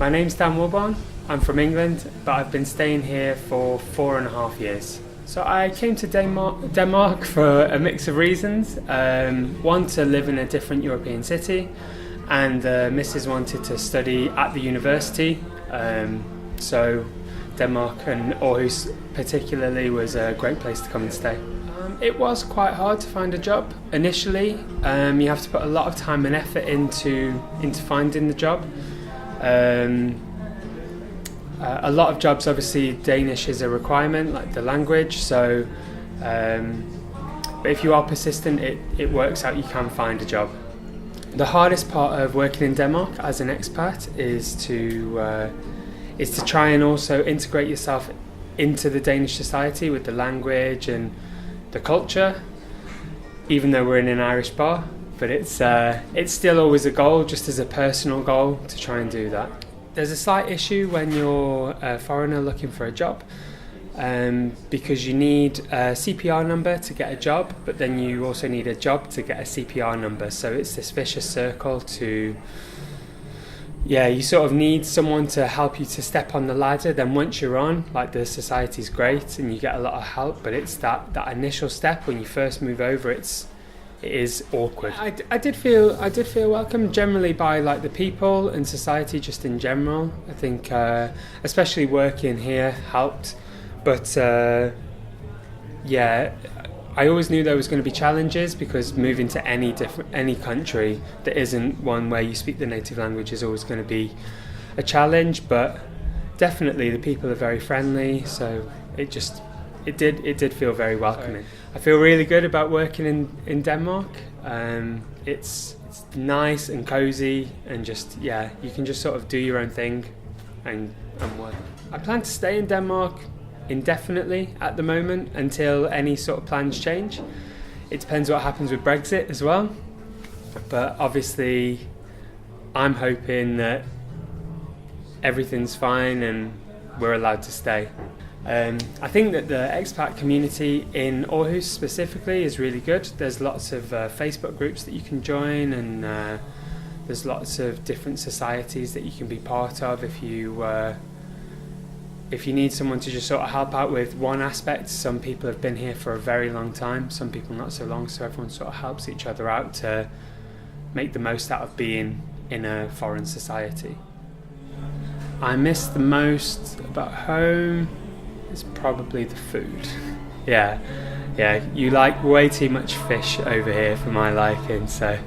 My name's Dan Woolbarn. I'm from England, but I've been staying here for 4.5 years. So I came to Denmark for a mix of reasons. One, to live in a different European city, and Mrs. wanted to study at the university. So Denmark and Aarhus particularly was a great place to come and stay. It was quite hard to find a job initially. You have to put a lot of time and effort into finding the job. A lot of jobs, obviously, Danish is a requirement, like the language. So, but if you are persistent, it works out. You can find a job. The hardest part of working in Denmark as an expat is to try and also integrate yourself into the Danish society with the language and the culture. Even though we're in an Irish bar, but it's still always a goal, just as a personal goal, to try and do that. There's a slight issue when you're a foreigner looking for a job, because you need a CPR number to get a job, but then you also need a job to get a CPR number. So it's this vicious circle you sort of need someone to help you to step on the ladder. Then once you're on, like, the society's great and you get a lot of help, but it's that initial step when you first move over, it is awkward. I did feel welcome generally by, like, the people and society just in general. I think especially working here helped, but I always knew there was going to be challenges, because moving to any country that isn't one where you speak the native language is always going to be a challenge. But definitely the people are very friendly, so it did feel very welcoming. I feel really good about working in Denmark. It's nice and cozy, and you can just sort of do your own thing and work. I plan to stay in Denmark indefinitely at the moment until any sort of plans change. It depends what happens with Brexit as well, but obviously I'm hoping that everything's fine and we're allowed to stay. I think that the expat community in Aarhus specifically is really good. There's lots of Facebook groups that you can join, and there's lots of different societies that you can be part of if you need someone to just sort of help out with one aspect. Some people have been here for a very long time, some people not so long, so everyone sort of helps each other out to make the most out of being in a foreign society. I miss the most about home is probably the food. Yeah, you like way too much fish over here for my liking, so